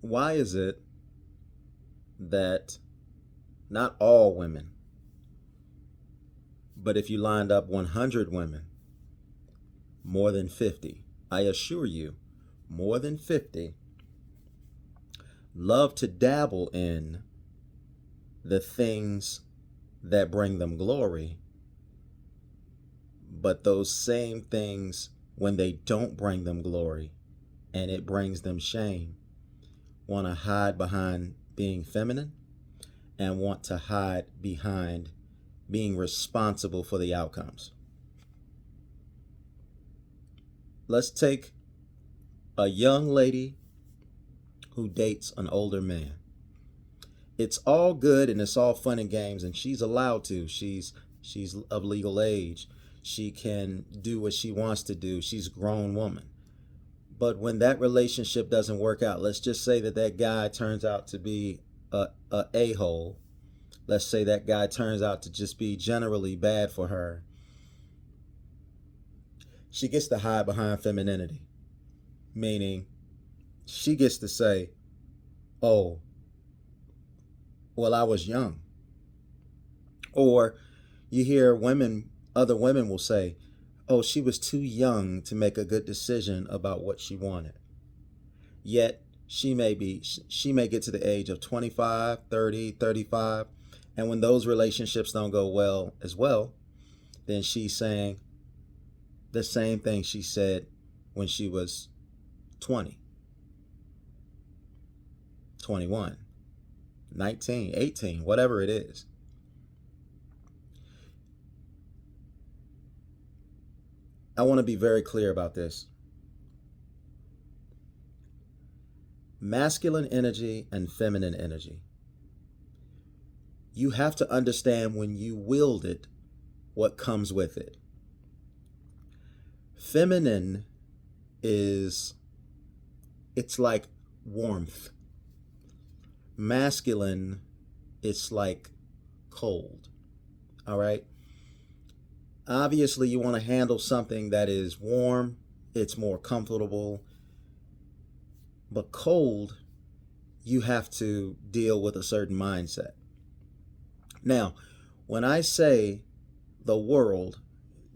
Why is it that not all women, but if you lined up 100 women, more than 50, I assure you, more than 50 love to dabble in the things that bring them glory, but those same things, when they don't bring them glory and it brings them shame, want to hide behind being feminine and want to hide behind being responsible for the outcomes. Let's take a young lady who dates an older man. It's all good and it's all fun and games, and she's allowed to. She's of legal age. She can do what she wants to do. She's a grown woman. But when that relationship doesn't work out, let's just say that that guy turns out to be a hole. Let's say that guy turns out to just be generally bad for her. She gets to hide behind femininity, meaning she gets to say, oh, well, I was young. Or you hear other women will say, oh, she was too young to make a good decision about what she wanted. Yet she may get to the age of 25, 30, 35, and when those relationships don't go well as well, then she's saying the same thing she said when she was 20, 21, 19, 18, whatever it is. I want to be very clear about this. Masculine energy and feminine energy. You have to understand when you wield it, what comes with it. Feminine it's like warmth. Masculine, it's like cold. All right? Obviously, you want to handle something that is warm, it's more comfortable. But cold, you have to deal with a certain mindset. Now, when I say the world,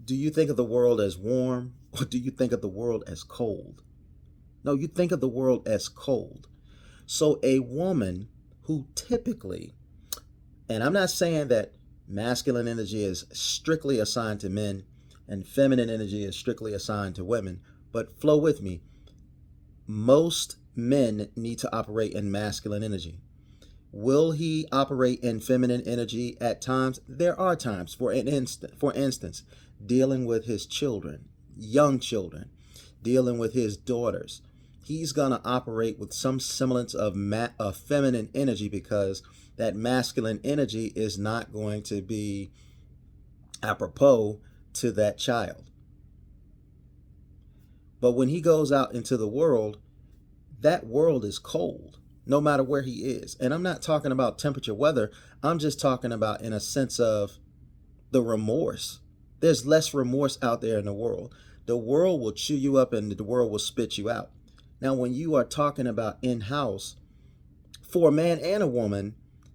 do you think of the world as warm or do you think of the world as cold? No, you think of the world as cold. So a woman who typically, and I'm not saying that masculine energy is strictly assigned to men and feminine energy is strictly assigned to women, but flow with me. Most men need to operate in masculine energy. Will he operate in feminine energy at times? There are times, for instance, dealing with his children, young children, dealing with his daughters. He's going to operate with some semblance of feminine energy because that masculine energy is not going to be apropos to that child. But when he goes out into the world, that world is cold, no matter where he is. And I'm not talking about temperature, weather. I'm just talking about in a sense of the remorse. There's less remorse out there in the world. The world will chew you up and the world will spit you out. Now, when you are talking about in-house, for a man and a woman,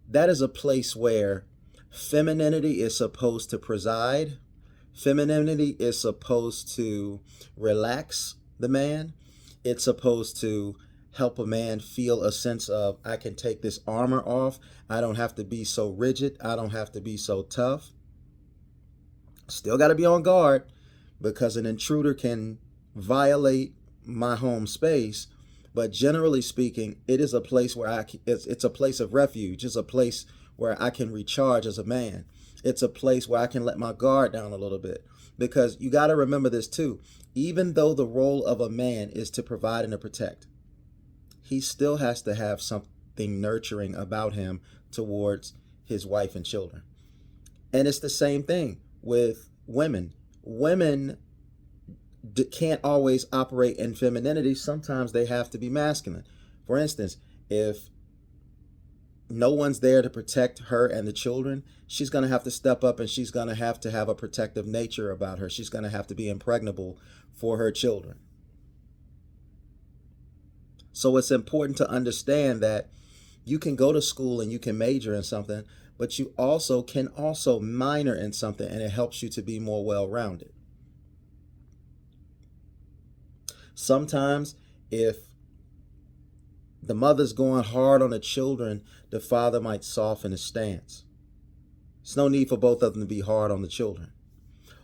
that is a place where femininity is supposed to preside. Femininity is supposed to relax the man. It's supposed to help a man feel a sense of, I can take this armor off. I don't have to be so rigid. I don't have to be so tough. Still got to be on guard because an intruder can violate my home space. But generally speaking, it is a place where it's a place of refuge. It's a place where I can recharge as a man. It's a place where I can let my guard down a little bit. Because you got to remember this too. Even though the role of a man is to provide and to protect, he still has to have something nurturing about him towards his wife and children. And it's the same thing with women. Women can't always operate in femininity. Sometimes they have to be masculine. For instance, if no one's there to protect her and the children, she's going to have to step up, and she's going to have a protective nature about her. She's going to have to be impregnable for her children. So it's important to understand that you can go to school and you can major in something, but you also can minor in something, and it helps you to be more well-rounded. Sometimes if the mother's going hard on the children, the father might soften his stance. There's no need for both of them to be hard on the children.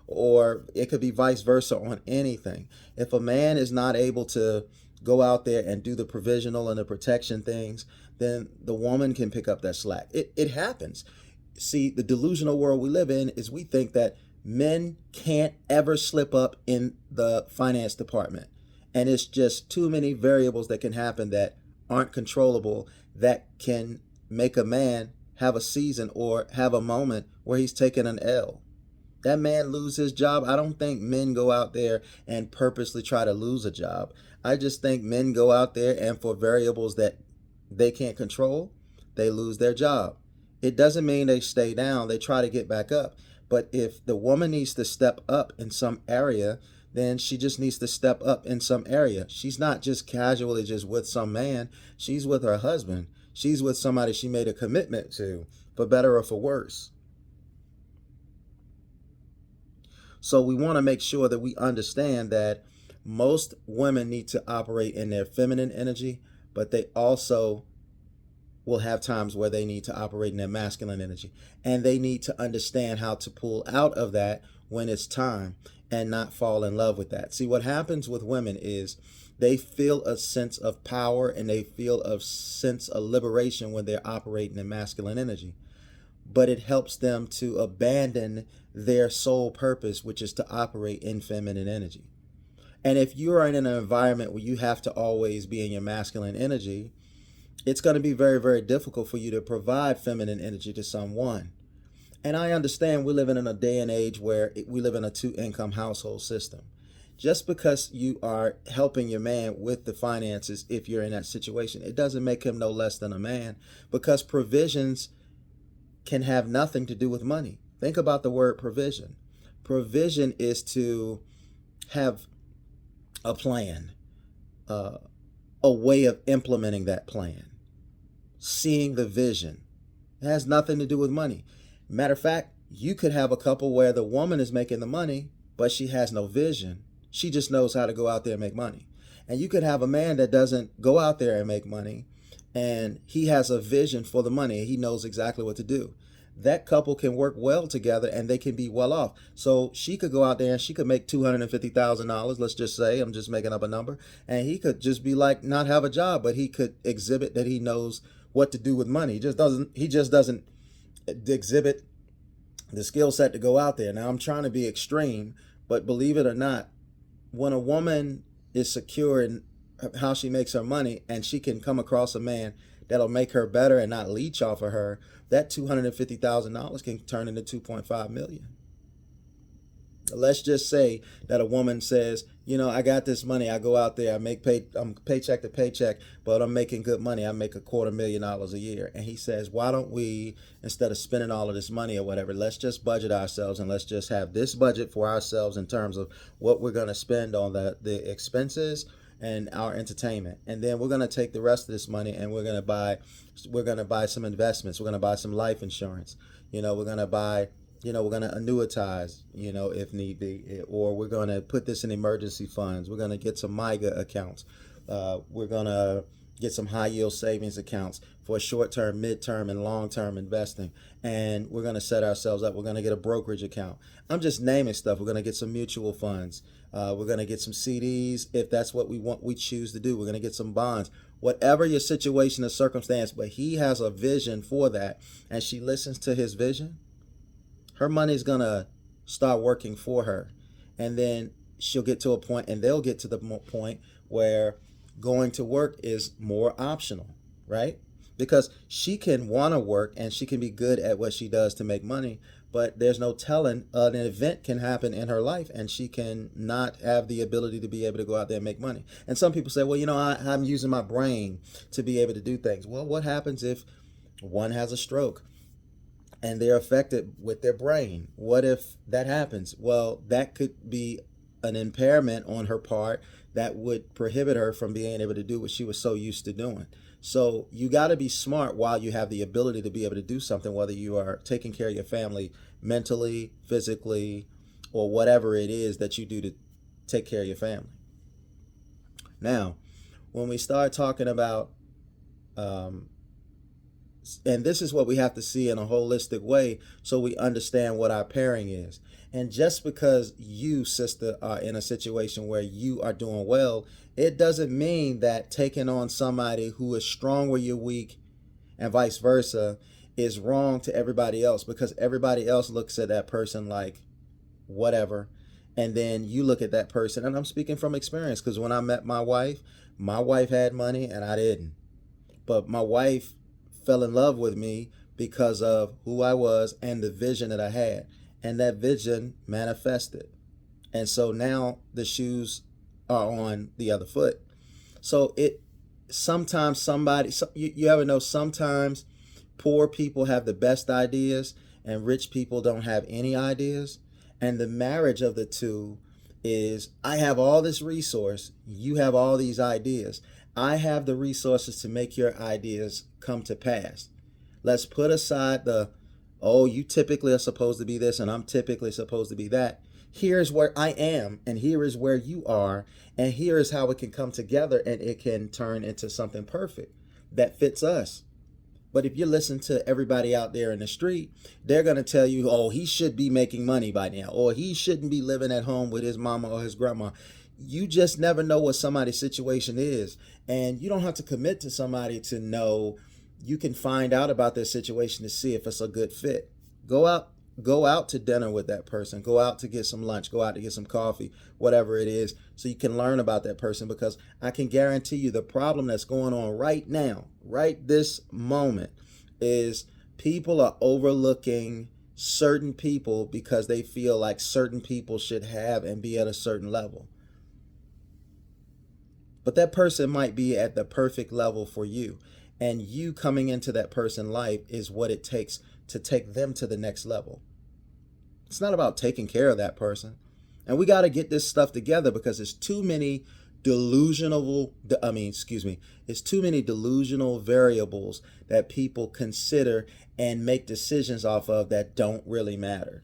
Or it could be vice versa on anything. If a man is not able to go out there and do the provisional and the protection things, then the woman can pick up that slack. It happens. See, the delusional world we live in is we think that men can't ever slip up in the finance department. And it's just too many variables that can happen that aren't controllable, that can make a man have a season or have a moment where he's taken an L. That man lose his job. I don't think men go out there and purposely try to lose a job. I just think men go out there and for variables that they can't control, they lose their job. It doesn't mean they stay down. They try to get back up. But if the woman needs to step up in some area, then she just needs to step up in some area. She's not just casually just with some man. She's with her husband. She's with somebody she made a commitment to, for better or for worse. So we want to make sure that we understand that most women need to operate in their feminine energy, but they also will have times where they need to operate in their masculine energy. And they need to understand how to pull out of that when it's time and not fall in love with that. See, what happens with women is they feel a sense of power and they feel a sense of liberation when they're operating in masculine energy. But it helps them to abandon their sole purpose, which is to operate in feminine energy. And if you are in an environment where you have to always be in your masculine energy, it's going to be very, very difficult for you to provide feminine energy to someone. And I understand we're living in a day and age where we live in a two-income household system. Just because you are helping your man with the finances, if you're in that situation, it doesn't make him no less than a man, because provisions can have nothing to do with money. Think about the word provision. Provision is to have a plan, a way of implementing that plan, seeing the vision. It has nothing to do with money. Matter of fact, you could have a couple where the woman is making the money, but she has no vision. She just knows how to go out there and make money. And you could have a man that doesn't go out there and make money, and he has a vision for the money. He knows exactly what to do. That couple can work well together and they can be well off. So she could go out there and she could make $250,000, let's just say, I'm just making up a number, and he could just be like, not have a job, but he could exhibit that he knows what to do with money. He just doesn't exhibit the skill set to go out there. Now I'm trying to be extreme, but believe it or not, when a woman is secure in how she makes her money and she can come across a man that'll make her better and not leech off of her, that $250,000 can turn into $2.5 million. Let's just say that a woman says, I got this money. I go out there, I'm paycheck to paycheck, but I'm making good money. I make $250,000 a year. And he says, why don't we, instead of spending all of this money or whatever, let's just budget ourselves and let's just have this budget for ourselves in terms of what we're going to spend on the expenses and our entertainment. And then we're going to take the rest of this money and we're going to buy some investments. We're going to buy some life insurance. We're going to buy, we're going to annuitize, if need be, or we're going to put this in emergency funds. We're going to get some MIGA accounts. We're going to get some high yield savings accounts for short-term, mid-term, and long-term investing. And we're going to set ourselves up. We're going to get a brokerage account. I'm just naming stuff. We're going to get some mutual funds. We're going to get some CDs if that's what we choose to do. We're going to get some bonds. Whatever your situation or circumstance, but he has a vision for that, and she listens to his vision, her money's going to start working for her. And then she'll get to a point, and they'll get to the point where going to work is more optional, right? Because she can want to work and she can be good at what she does to make money, but there's no telling, an event can happen in her life and she can not have the ability to be able to go out there and make money. And some people say, well, I'm using my brain to be able to do things. Well, what happens if One has a stroke and they're affected with their brain. What if that happens? Well, that could be an impairment on her part that would prohibit her from being able to do what she was so used to doing. So you got to be smart while you have the ability to be able to do something, whether you are taking care of your family mentally, physically, or whatever it is that you do to take care of your family. Now, when we start talking about and this is what we have to see in a holistic way so we understand what our pairing is. And just because you, sister, are in a situation where you are doing well, it doesn't mean that taking on somebody who is strong where you're weak and vice versa is wrong to everybody else, because everybody else looks at that person like whatever. And then you look at that person, and I'm speaking from experience, because when I met my wife had money and I didn't. But my wife fell in love with me because of who I was and the vision that I had. And that vision manifested. And so now the shoes are on the other foot. So sometimes you ever know, sometimes poor people have the best ideas and rich people don't have any ideas. And the marriage of the two is, I have all this resource, you have all these ideas. I have the resources to make your ideas come to pass. Let's put aside oh, you typically are supposed to be this and I'm typically supposed to be that. Here's where I am and here is where you are, and here is how it can come together and it can turn into something perfect that fits us. But if you listen to everybody out there in the street, they're going to tell you, oh, he should be making money by now, or he shouldn't be living at home with his mama or his grandma. You just never know what somebody's situation is. And you don't have to commit to somebody to know. You can find out about their situation to see if it's a good fit. Go out to dinner with that person. Go out to get some lunch. Go out to get some coffee, whatever it is, so you can learn about that person. Because I can guarantee you the problem that's going on right now, right this moment, is people are overlooking certain people because they feel like certain people should have and be at a certain level. But that person might be at the perfect level for you. And you coming into that person's life is what it takes to take them to the next level. It's not about taking care of that person. And we got to get this stuff together, because it's too many delusional variables that people consider and make decisions off of that don't really matter.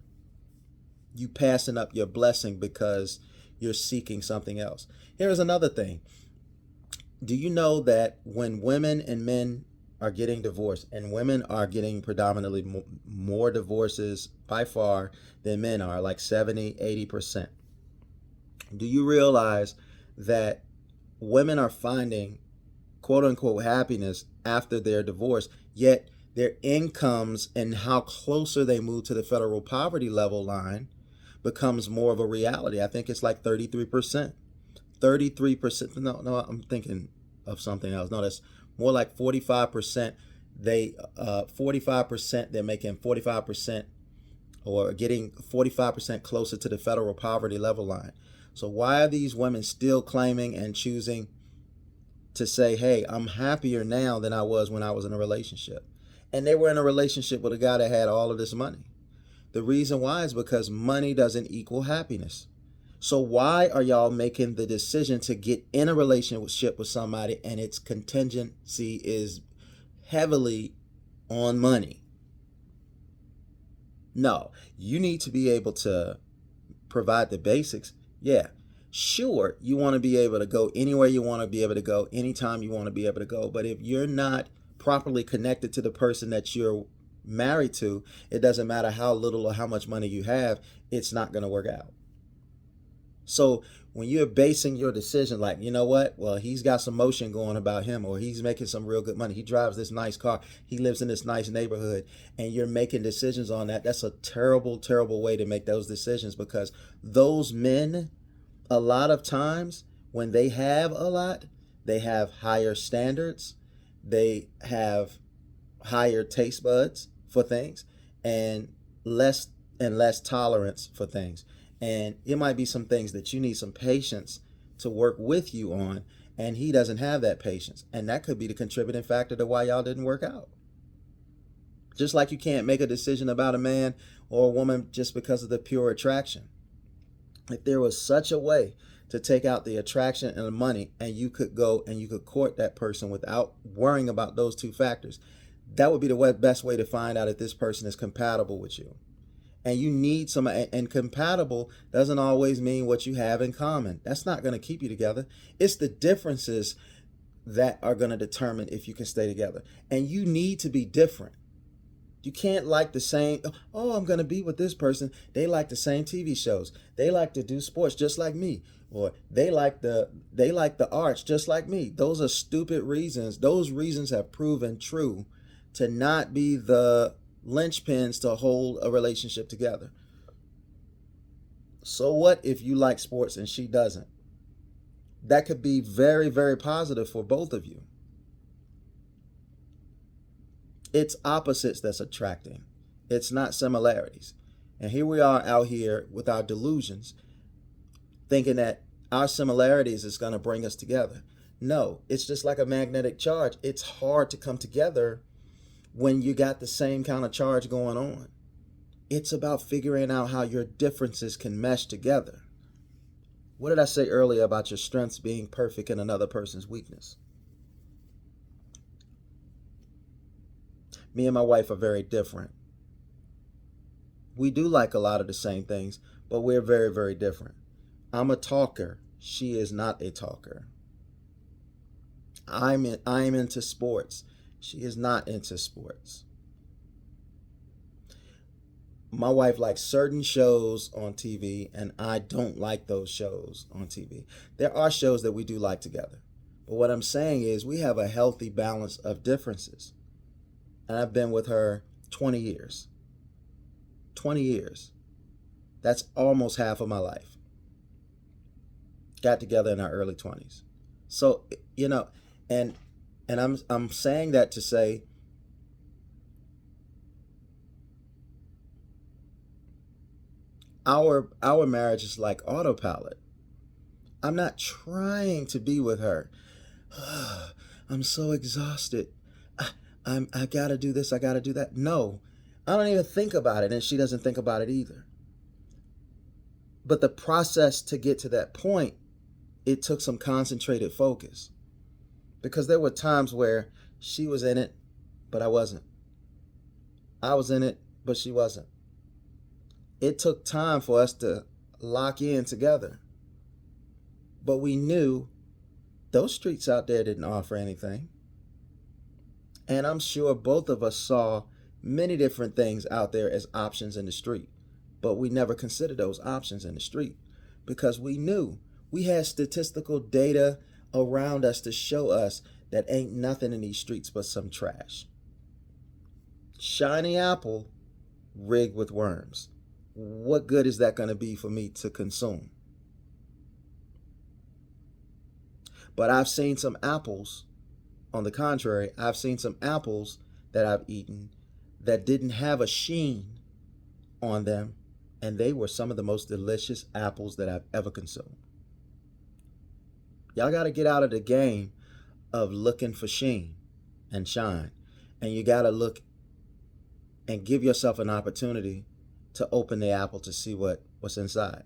You passing up your blessing because you're seeking something else. Here's another thing. Do you know that when women and men are getting divorced, and women are getting predominantly more divorces by far than men are, like 70-80%, do you realize that women are finding quote unquote happiness after their divorce, yet their incomes and how closer they move to the federal poverty level line becomes more of a reality? I think it's like 33%. 33%. No, I'm thinking of something else. No, that's more like 45%. 45%, they're making 45% or getting 45% closer to the federal poverty level line. So why are these women still claiming and choosing to say, hey, I'm happier now than I was when I was in a relationship? And they were in a relationship with a guy that had all of this money. The reason why is because money doesn't equal happiness. So why are y'all making the decision to get in a relationship with somebody and its contingency is heavily on money? No, you need to be able to provide the basics. Yeah, sure, you want to be able to go anywhere you want to be able to go, anytime you want to be able to go. But if you're not properly connected to the person that you're married to, it doesn't matter how little or how much money you have, it's not going to work out. So when you're basing your decision like, you know what, well, he's got some motion going about him, or he's making some real good money, he drives this nice car, he lives in this nice neighborhood, and you're making decisions on that, that's a terrible, terrible way to make those decisions. Because those men, a lot of times when they have a lot, they have higher standards, they have higher taste buds for things, and less tolerance for things. And it might be some things that you need some patience to work with you on, and he doesn't have that patience. And that could be the contributing factor to why y'all didn't work out. Just like you can't make a decision about a man or a woman just because of the pure attraction. If there was such a way to take out the attraction and the money, and you could go and you could court that person without worrying about those two factors, that would be the best way to find out if this person is compatible with you. And you need some, and compatible doesn't always mean what you have in common. That's not going to keep you together. It's the differences that are going to determine if you can stay together. And you need to be different. You can't like the same. Oh, I'm going to be with this person. They like the same TV shows. They like to do sports just like me. Or they like the arts just like me. Those are stupid reasons. Those reasons have proven true to not be the linchpins to hold a relationship together. So what if you like sports and she doesn't? That could be very, very positive for both of you. It's opposites that's attracting. It's not similarities. And here we are out here with our delusions, thinking that our similarities is going to bring us together. No, it's just like a magnetic charge. It's hard to come together when you got the same kind of charge going on. It's about figuring out how your differences can mesh together. What did I say earlier about your strengths being perfect in another person's weakness? Me and my wife are very different. We do like a lot of the same things, but we're very, very different. I'm a talker. She is not a talker. I'm into sports. She is not into sports. My wife likes certain shows on TV, and I don't like those shows on TV. There are shows that we do like together. But what I'm saying is we have a healthy balance of differences. And I've been with her 20 years. 20 years. That's almost half of my life. Got together in our early 20s. So, and I'm saying that to say our marriage is like autopilot. I'm not trying to be with her. I'm so exhausted. I gotta do this, I gotta do that. No, I don't even think about it, and she doesn't think about it either. But the process to get to that point, it took some concentrated focus. Because there were times where she was in it, but I wasn't. I was in it, but she wasn't. It took time for us to lock in together. But we knew those streets out there didn't offer anything. And I'm sure both of us saw many different things out there as options in the street. But we never considered those options in the street because we knew we had statistical data around us to show us that ain't nothing in these streets but some trash. Shiny apple rigged with worms. What good is that going to be for me to consume? But I've seen some apples. On the contrary, I've seen some apples that I've eaten that didn't have a sheen on them, and they were some of the most delicious apples that I've ever consumed. Y'all got to get out of the game of looking for sheen and shine, and you got to look and give yourself an opportunity to open the apple to see what's inside.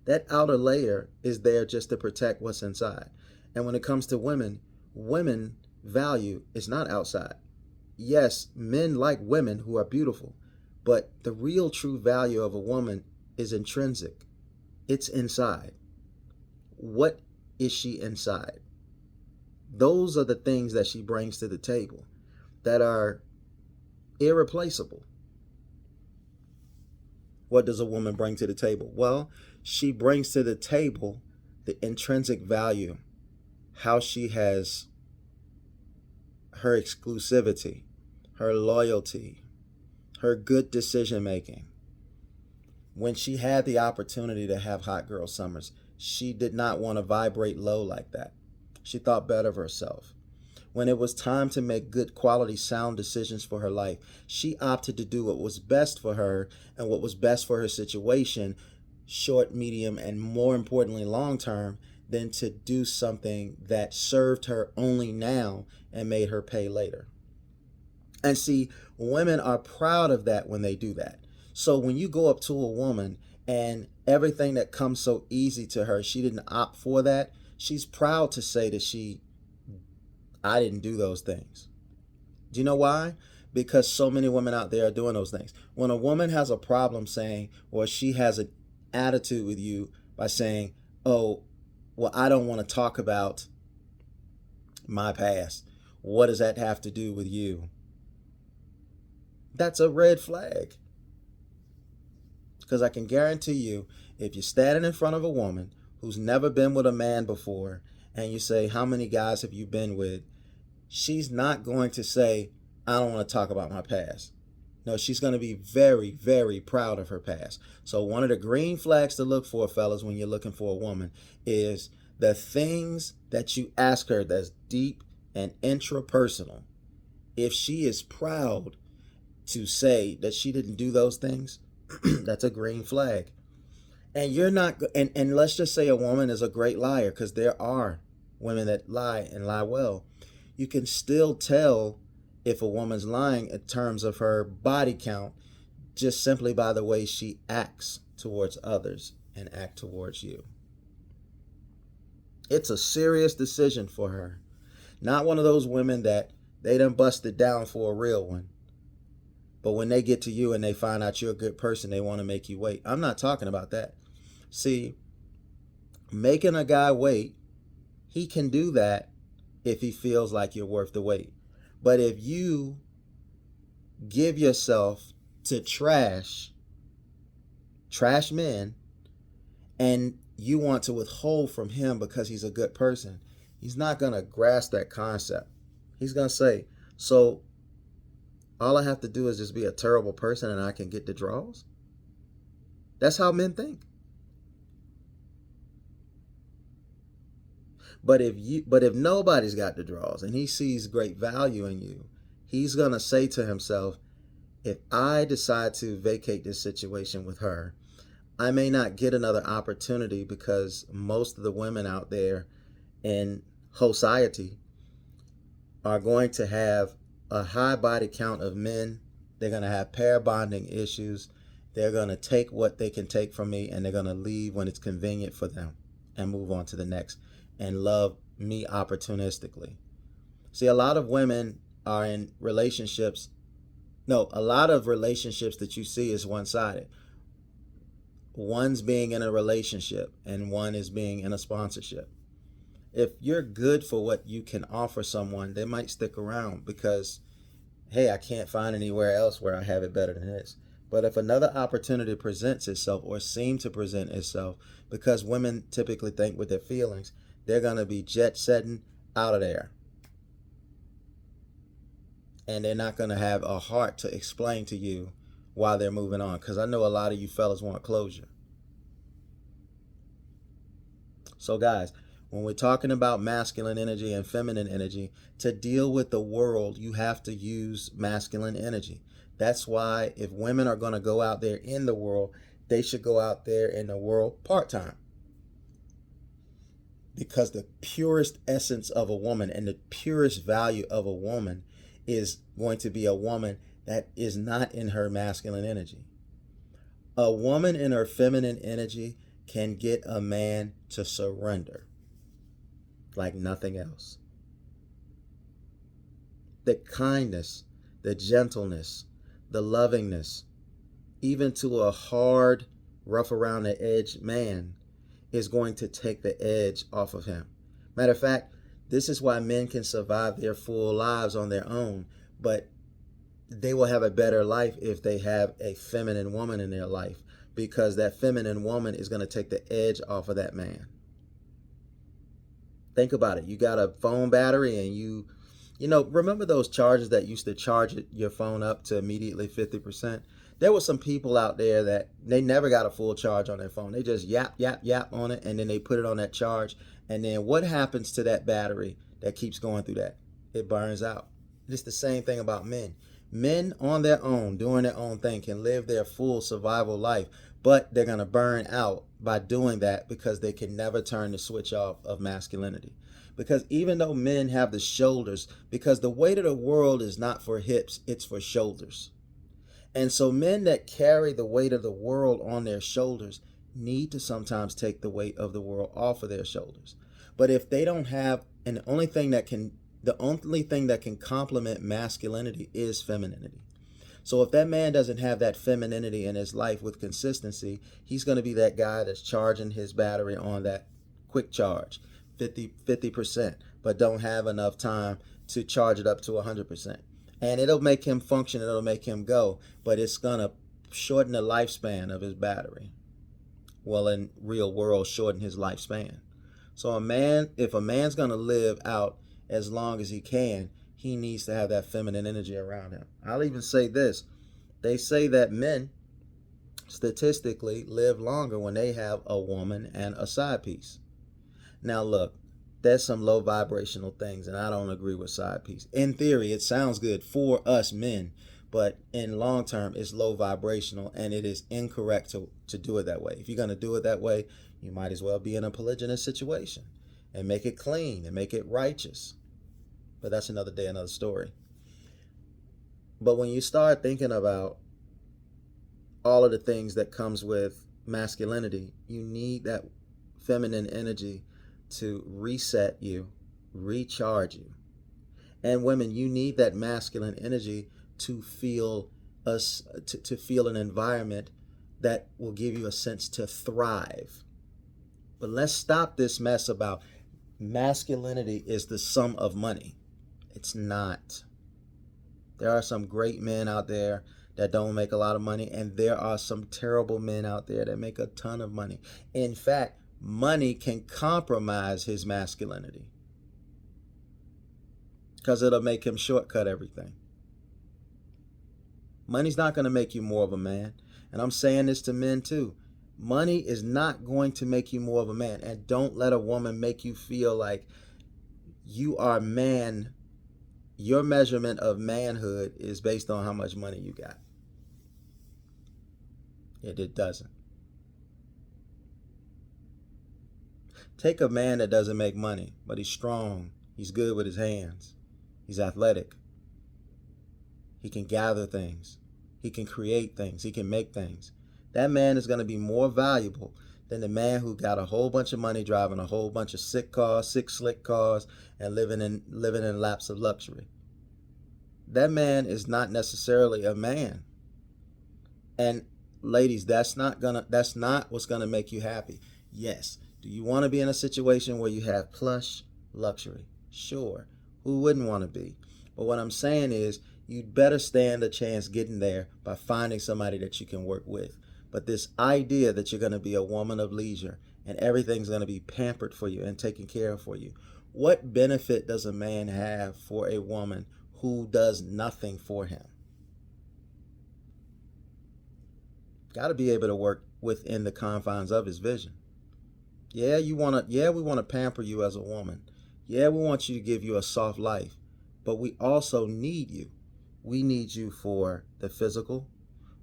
That outer layer is there just to protect what's inside. And when it comes to women, women value is not outside. Yes, men like women who are beautiful, but the real true value of a woman is intrinsic. It's inside. What is she inside? Those are the things that she brings to the table that are irreplaceable. What does a woman bring to the table? Well, she brings to the table the intrinsic value, how she has her exclusivity, her loyalty, her good decision making. When she had the opportunity to have hot girl summers, she did not want to vibrate low like that. She thought better of herself. When it was time to make good quality sound decisions for her life, she opted to do what was best for her and what was best for her situation, short, medium, and more importantly, long term, than to do something that served her only now and made her pay later. And see, women are proud of that when they do that. So when you go up to a woman and everything that comes so easy to her, she didn't opt for that, she's proud to say that I didn't do those things. Do you know why? Because so many women out there are doing those things. When a woman has a problem saying, or she has an attitude with you by saying, oh, well, I don't want to talk about my past. What does that have to do with you? That's a red flag. Because I can guarantee you, if you're standing in front of a woman who's never been with a man before, and you say, how many guys have you been with? She's not going to say, I don't want to talk about my past. No, she's going to be very, very proud of her past. So one of the green flags to look for, fellas, when you're looking for a woman is the things that you ask her that's deep and intrapersonal. If she is proud to say that she didn't do those things, that's a green flag. And you're not, and let's just say a woman is a great liar, because there are women that lie and lie well. You can still tell if a woman's lying in terms of her body count just simply by the way she acts towards others and act towards you. It's a serious decision for her. Not one of those women that they done busted down for a real one. But when they get to you and they find out you're a good person, they want to make you wait. I'm not talking about that. See, making a guy wait, he can do that if he feels like you're worth the wait. But if you give yourself to trash men, and you want to withhold from him because he's a good person, he's not going to grasp that concept. He's going to say, so all I have to do is just be a terrible person and I can get the draws? That's how men think. But if nobody's got the draws and he sees great value in you, he's going to say to himself, if I decide to vacate this situation with her, I may not get another opportunity, because most of the women out there in society are going to have a high body count of men. They're going to have pair bonding issues. They're going to take what they can take from me, and they're going to leave when it's convenient for them and move on to the next and love me opportunistically. See, a lot of women are in relationships. No, a lot of relationships that you see is one-sided. One's being in a relationship and one is being in a sponsorship. If you're good for what you can offer someone, they might stick around because, hey, I can't find anywhere else where I have it better than this. But if another opportunity presents itself, or seems to present itself, because women typically think with their feelings, they're going to be jet setting out of there. And they're not going to have a heart to explain to you why they're moving on. Because I know a lot of you fellas want closure. So guys, when we're talking about masculine energy and feminine energy, to deal with the world, you have to use masculine energy. That's why if women are going to go out there in the world, they should go out there in the world part-time. Because the purest essence of a woman and the purest value of a woman is going to be a woman that is not in her masculine energy. A woman in her feminine energy can get a man to surrender like nothing else. The kindness, the gentleness, the lovingness, even to a hard, rough around the edge man, is going to take the edge off of him. Matter of fact, this is why men can survive their full lives on their own, but they will have a better life if they have a feminine woman in their life, because that feminine woman is going to take the edge off of that man. Think about it. You got a phone battery and you remember those chargers that used to charge your phone up to immediately 50%? There were some people out there that they never got a full charge on their phone. They just yap, yap, yap on it, and then they put it on that charge. And then what happens to that battery that keeps going through that? It burns out. It's the same thing about men. Men on their own, doing their own thing, can live their full survival life, but they're going to burn out by doing that because they can never turn the switch off of masculinity. Because even though men have the shoulders, because the weight of the world is not for hips, it's for shoulders. And so men that carry the weight of the world on their shoulders need to sometimes take the weight of the world off of their shoulders. But if they don't have, and the only thing that can complement masculinity is femininity. So if that man doesn't have that femininity in his life with consistency, he's going to be that guy that's charging his battery on that quick charge, 50%, but don't have enough time to charge it up to 100%. And it'll make him function, it'll make him go, but it's going to shorten the lifespan of his battery. Well, in real world, shorten his lifespan. So if a man's going to live out as long as he can, he needs to have that feminine energy around him. I'll even say this. They say that men statistically live longer when they have a woman and a side piece. Now look, there's some low vibrational things, and I don't agree with side piece. In theory, it sounds good for us men, but in long term, it's low vibrational, and it is incorrect to do it that way. If you're going to do it that way, you might as well be in a polygynous situation and make it clean and make it righteous. But that's another day, another story. But when you start thinking about all of the things that comes with masculinity, you need that feminine energy to reset you, recharge you. And women, you need that masculine energy to feel to feel an environment that will give you a sense to thrive. But let's stop this mess about masculinity is the sum of money. It's not. There are some great men out there that don't make a lot of money, and there are some terrible men out there that make a ton of money. In fact, money can compromise his masculinity because it'll make him shortcut everything. Money's not going to make you more of a man. And I'm saying this to men too. Money is not going to make you more of a man. And don't let a woman make you feel like you are man. Your measurement of manhood is based on how much money you got. It doesn't. Take a man that doesn't make money, but he's strong. He's good with his hands. He's athletic. He can gather things. He can create things. He can make things. That man is going to be more valuable than the man who got a whole bunch of money, driving a whole bunch of sick slick cars, and living in laps of luxury. That man is not necessarily a man. And ladies, that's not what's gonna make you happy. Yes. Do you want to be in a situation where you have plush luxury? Sure. Who wouldn't want to be? But what I'm saying is, you'd better stand a chance getting there by finding somebody that you can work with. But this idea that you're going to be a woman of leisure and everything's going to be pampered for you and taken care of for you, what benefit does a man have for a woman who does nothing for him? Got to be able to work within the confines of his vision. Yeah, we want to pamper you as a woman. Yeah, we want you to give you a soft life, but we also need you. We need you for the physical.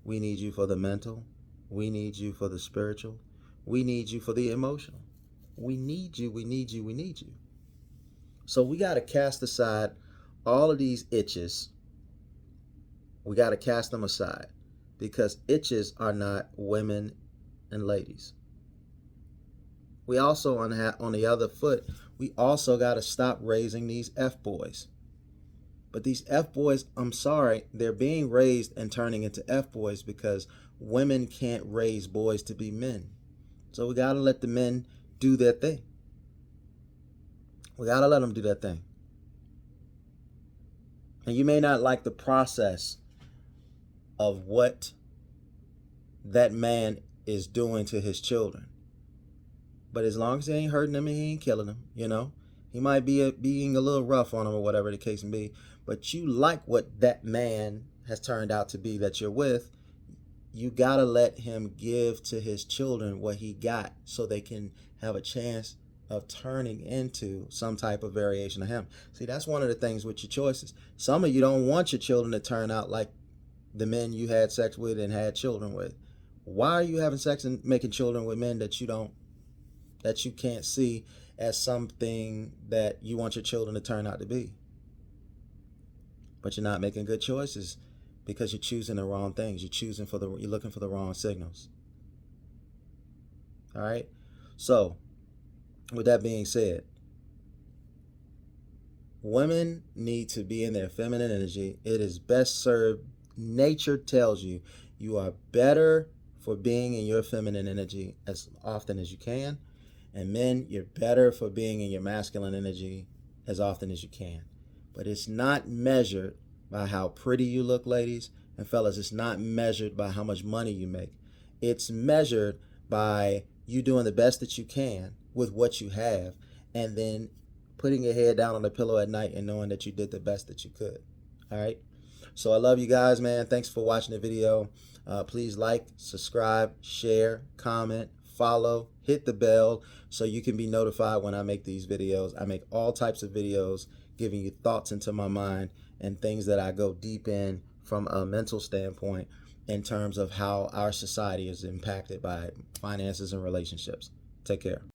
We need you for the mental. We need you for the spiritual. We need you for the emotional. We need you. So we got to cast aside all of these itches. We got to cast them aside, because itches are not women and ladies. We also, on the other foot, we also got to stop raising these F-boys. But these F-boys, I'm sorry, they're being raised and turning into F-boys because women can't raise boys to be men. So we got to let the men do their thing. We got to let them do their thing. And you may not like the process of what that man is doing to his children. But as long as he ain't hurting them and he ain't killing them, he might be being a little rough on them or whatever the case may be. But you like what that man has turned out to be that you're with. You got to let him give to his children what he got so they can have a chance of turning into some type of variation of him. See, that's one of the things with your choices. Some of you don't want your children to turn out like the men you had sex with and had children with. Why are you having sex and making children with men that you can't see as something that you want your children to turn out to be. But you're not making good choices because you're choosing the wrong things. You're looking for the wrong signals. All right. So, with that being said, women need to be in their feminine energy. It is best served. Nature tells you you are better for being in your feminine energy as often as you can. And men, you're better for being in your masculine energy as often as you can. But it's not measured by how pretty you look, ladies. And fellas, it's not measured by how much money you make. It's measured by you doing the best that you can with what you have, and then putting your head down on the pillow at night and knowing that you did the best that you could. All right. So I love you guys, man. Thanks for watching the video. Please like, subscribe, share, comment, follow, hit the bell so you can be notified when I make these videos. I make all types of videos giving you thoughts into my mind and things that I go deep in from a mental standpoint in terms of how our society is impacted by finances and relationships. Take care.